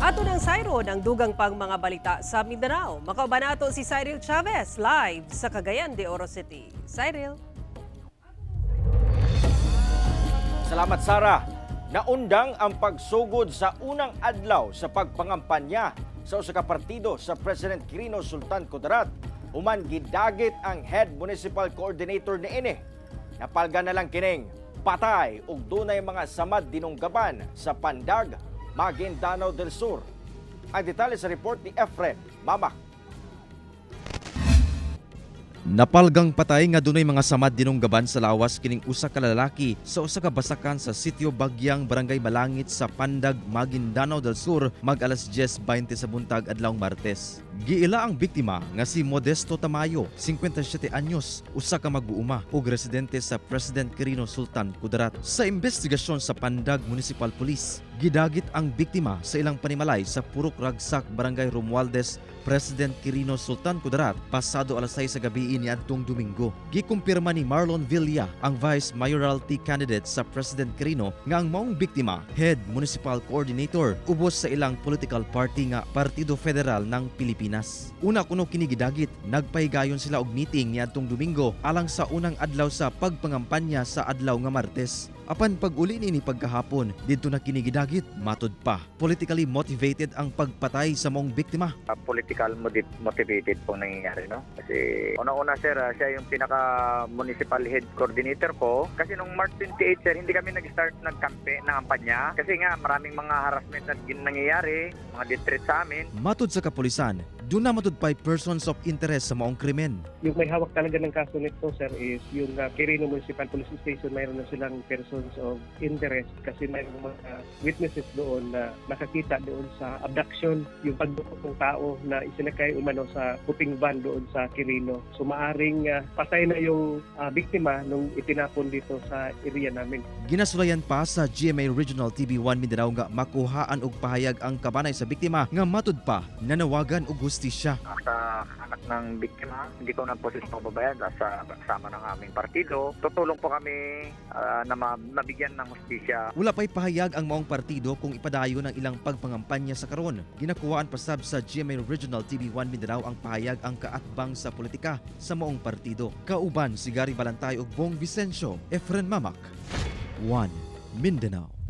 Ato ng Cyril ng dugang pang mga balita sa Mindanao. Makauban nato si Cyril Chavez live sa Cagayan de Oro City. Cyril. Salamat, Sara. Naundang ang pagsugod sa unang adlaw sa pagpangampanya sa usa ka partido sa President Quirino Sultan Kudarat. Human gidagit ang head municipal coordinator niini. Napalgan na lang kining patay ug dunay mga samad dinunggaban sa Pandag, Maguindanao del Sur. Ang detalye sa report ni Efren Mamak. Napalgang patay nga dunay mga samad dinunggaban sa lawas kining usa ka lalaki sa usa ka basakan sa sitio Bagyang, Barangay Malangit sa Pandag, Maguindanao del Sur mag-alas 10:20 sa buntag adlawng Martes. Giila ang biktima nga si Modesto Tamayo, 57 anyos, usa ka mag-uuma ug residente sa President Quirino Sultan Kudarat. Sa investigasyon sa Pandag Municipal Police, gidagit ang biktima sa ilang panimalay sa Purok Ragsak, Barangay Romualdez, President Quirino Sultan Kudarat pasado alas 6 sa gabi niadtong Domingo. Gikumpirma ni Marlon Villa, ang Vice Mayoralty candidate sa President Quirino, nga ang maong biktima, head municipal coordinator, ubos sa ilang political party nga Partido Federal ng Pilipinas. Una kuno kini gidagit, nagpahigayon sila og meeting niadtong Domingo alang sa unang adlaw sa pagpangampanya sa adlaw nga Martes. Apan pag-uli ni pagkahapon, dito na kinigidagit, matud pa. Politically motivated ang pagpatay sa maong biktima. Political motivated po nangyayari, no? Kasi una-una sir, siya yung pinaka-municipal head coordinator ko. Kasi nung March 28 sir, hindi kami nag-start ng kampanya. Kasi nga maraming mga harassment na nangyayari, mga death threats sa amin. Matud sa kapulisan, doon na matud pa'y persons of interest sa maong krimen. Yung may hawak talaga ng kaso nito sir is yung Quirino Municipal Police Station. Mayroon na silang persons of interest kasi mayroong mga witnesses doon na nakakita doon sa abduction, yung pagdukot ng tao na isinakay umano sa puting van doon sa Quirino. So maaring patay na yung biktima nung itinapon dito sa area namin. Ginasulayan pa sa GMA Regional TV1 Mindanao nga makuhaan og pahayag ang kabanay sa biktima nga matud pa nanawagan og hustisya. Sa anak ng biktima, hindi ko na po sila pababayad sa kasama ng aming partido. Tutulong po kami na mabigyan ng hustisya. Wala pa'y pahayag ang maong partido kung ipadayo ng ilang pagpangampanya sa karon. Ginakuhaan pasab sa GMA Regional TV1 Mindanao ang pahayag ang kaatbang sa politika sa maong partido. Kauban si Gary Balantay ug Bong Vicencio, Efren Mamak, 1 Mindanao.